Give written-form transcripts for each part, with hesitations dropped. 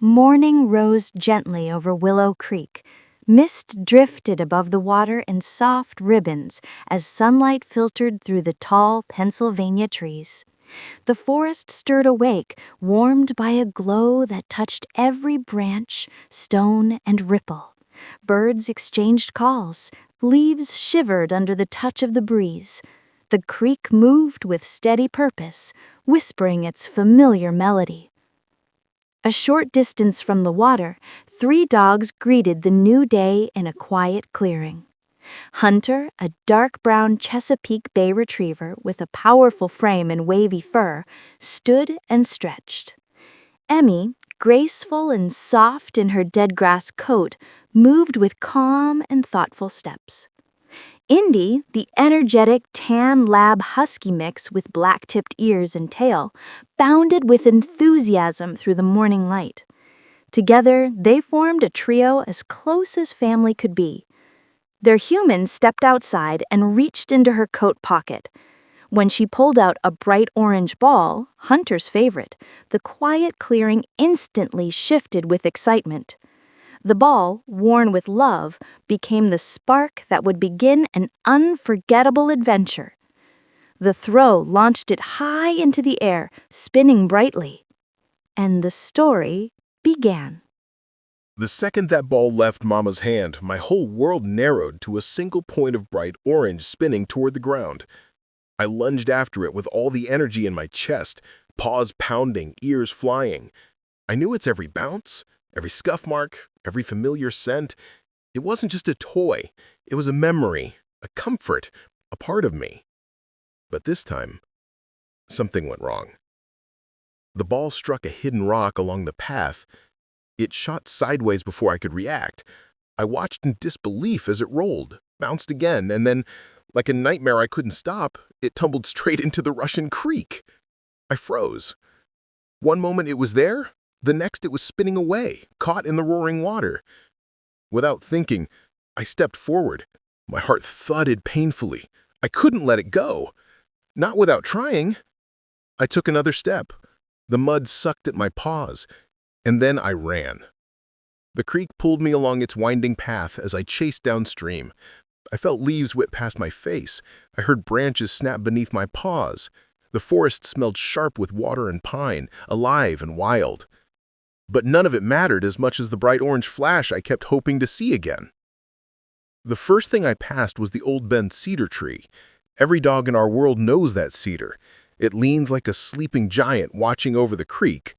Morning rose gently over Willow Creek. Mist drifted above the water in soft ribbons as sunlight filtered through the tall Pennsylvania trees. The forest stirred awake, warmed by a glow that touched every branch, stone, and ripple. Birds exchanged calls. Leaves shivered under the touch of the breeze. The creek moved with steady purpose, whispering its familiar melody. A short distance from the water, 3 dogs greeted the new day in a quiet clearing. Hunter, a dark brown Chesapeake Bay Retriever with a powerful frame and wavy fur, stood and stretched. Emmi, graceful and soft in her dead-grass coat, moved with calm and thoughtful steps. Indy, the energetic tan lab husky mix with black-tipped ears and tail, bounded with enthusiasm through the morning light. Together, they formed a trio as close as family could be. Their human stepped outside and reached into her coat pocket. When she pulled out a bright orange ball, Hunter's favorite, the quiet clearing instantly shifted with excitement. The ball, worn with love, became the spark that would begin an unforgettable adventure. The throw launched it high into the air, spinning brightly. And the story began. The second that ball left Mama's hand, my whole world narrowed to a single point of bright orange spinning toward the ground. I lunged after it with all the energy in my chest, paws pounding, ears flying. I knew its every bounce, every scuff mark, every familiar scent. It wasn't just a toy. It was a memory, a comfort, a part of me. But this time, something went wrong. The ball struck a hidden rock along the path. It shot sideways before I could react. I watched in disbelief as it rolled, bounced again, and then, like a nightmare I couldn't stop, it tumbled straight into the Russian Creek. I froze. One moment it was there, the next it was spinning away, caught in the roaring water. Without thinking, I stepped forward. My heart thudded painfully. I couldn't let it go. Not without trying. I took another step. The mud sucked at my paws, and then I ran. The creek pulled me along its winding path as I chased downstream. I felt leaves whip past my face. I heard branches snap beneath my paws. The forest smelled sharp with water and pine, alive and wild. But none of it mattered as much as the bright orange flash I kept hoping to see again. The first thing I passed was the old bend cedar tree. Every dog in our world knows that cedar. It leans like a sleeping giant watching over the creek.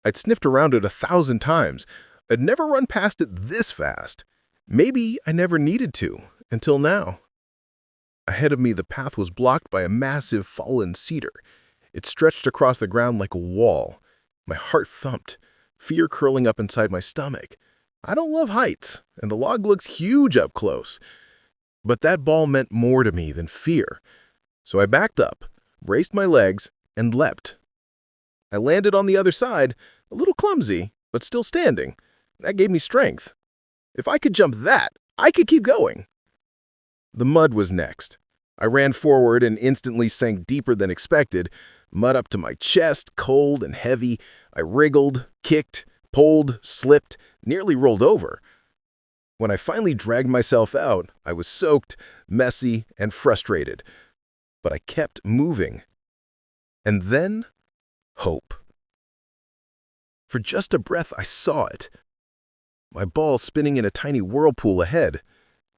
I'd sniffed around it 1,000 times. I'd never run past it this fast. Maybe I never needed to, until now. Ahead of me, the path was blocked by a massive fallen cedar. It stretched across the ground like a wall. My heart thumped, fear curling up inside my stomach. I don't love heights, and the log looks huge up close. But that ball meant more to me than fear. So I backed up, braced my legs, and leapt. I landed on the other side, a little clumsy, but still standing. That gave me strength. If I could jump that, I could keep going. The mud was next. I ran forward and instantly sank deeper than expected, mud up to my chest, cold and heavy. I wriggled, kicked, pulled, slipped, nearly rolled over. When I finally dragged myself out, I was soaked, messy, and frustrated. But I kept moving. And then, hope. For just a breath, I saw it. My ball spinning in a tiny whirlpool ahead.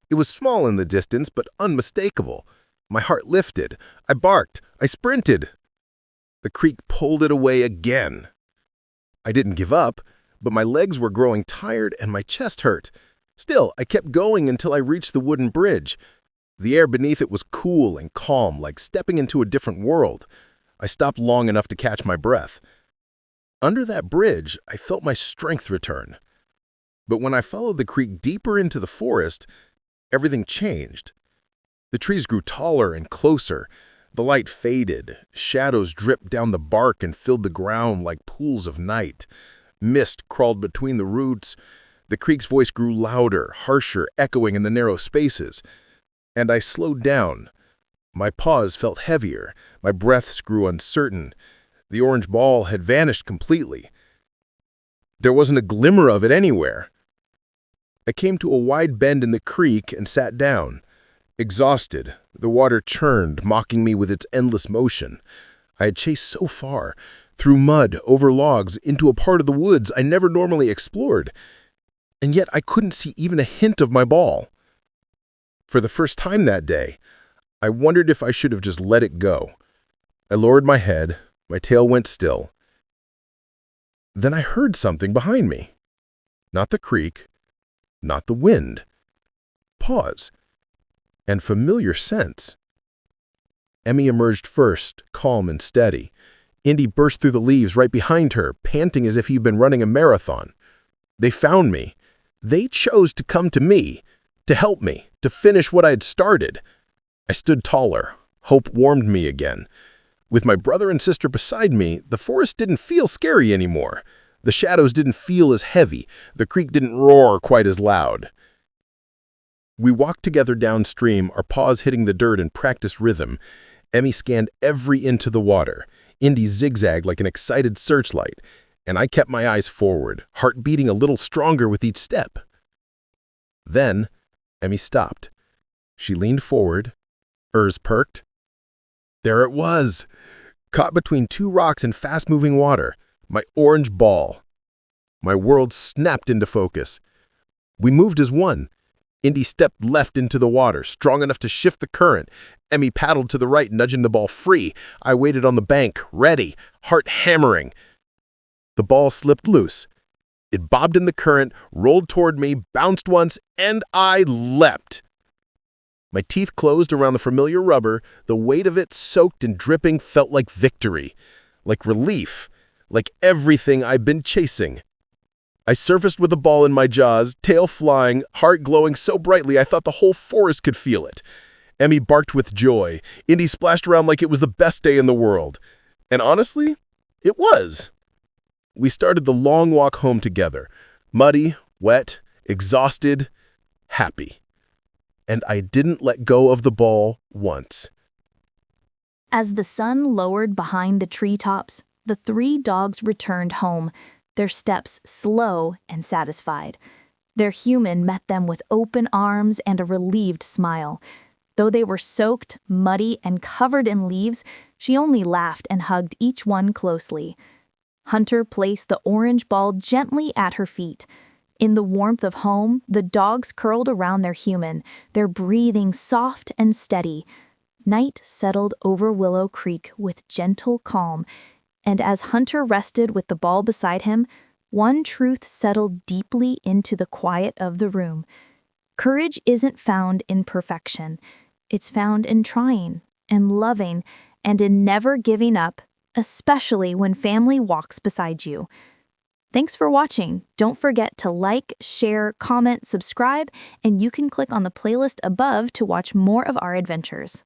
It was small in the distance, but unmistakable. My heart lifted. I barked. I sprinted. The creek pulled it away again. I didn't give up, but my legs were growing tired and my chest hurt. Still, I kept going until I reached the wooden bridge. The air beneath it was cool and calm, like stepping into a different world. I stopped long enough to catch my breath. Under that bridge, I felt my strength return. But when I followed the creek deeper into the forest, everything changed. The trees grew taller and closer. The light faded. Shadows dripped down the bark and filled the ground like pools of night. Mist crawled between the roots. The creek's voice grew louder, harsher, echoing in the narrow spaces. And I slowed down. My paws felt heavier. My breaths grew uncertain. The orange ball had vanished completely. There wasn't a glimmer of it anywhere. I came to a wide bend in the creek and sat down. Exhausted, the water churned, mocking me with its endless motion. I had chased so far, through mud, over logs, into a part of the woods I never normally explored, and yet I couldn't see even a hint of my ball. For the first time that day, I wondered if I should have just let it go. I lowered my head, my tail went still. Then I heard something behind me. Not the creek, not the wind. Pause. And familiar scents. Emmi emerged first, calm and steady. Indy burst through the leaves right behind her, panting as if he'd been running a marathon. They found me. They chose to come to me, to help me, to finish what I had started. I stood taller. Hope warmed me again. With my brother and sister beside me, the forest didn't feel scary anymore. The shadows didn't feel as heavy. The creek didn't roar quite as loud. We walked together downstream, our paws hitting the dirt in practiced rhythm. Emmi scanned every inch of the water. Indy zigzagged like an excited searchlight, and I kept my eyes forward, heart beating a little stronger with each step. Then, Emmi stopped. She leaned forward. Hers perked. There it was, caught between two rocks in fast-moving water, my orange ball. My world snapped into focus. We moved as one. Indy stepped left into the water, strong enough to shift the current. Emmi paddled to the right, nudging the ball free. I waited on the bank, ready, heart hammering. The ball slipped loose. It bobbed in the current, rolled toward me, bounced once, and I leapt. My teeth closed around the familiar rubber. The weight of it, soaked and dripping, felt like victory, like relief, like everything I'd been chasing. I surfaced with the ball in my jaws, tail flying, heart glowing so brightly I thought the whole forest could feel it. Emmi barked with joy. Indy splashed around like it was the best day in the world. And honestly, it was. We started the long walk home together, muddy, wet, exhausted, happy. And I didn't let go of the ball once. As the sun lowered behind the treetops, the three dogs returned home, their steps slow and satisfied. Their human met them with open arms and a relieved smile. Though they were soaked, muddy, and covered in leaves, she only laughed and hugged each one closely. Hunter placed the orange ball gently at her feet. In the warmth of home, the dogs curled around their human, their breathing soft and steady. Night settled over Willow Creek with gentle calm, and as Hunter rested with the ball beside him, one truth settled deeply into the quiet of the room. Courage isn't found in perfection. It's found in trying, in loving, and in never giving up, especially when family walks beside you. Thanks for watching. Don't forget to like, share, comment, subscribe, and you can click on the playlist above to watch more of our adventures.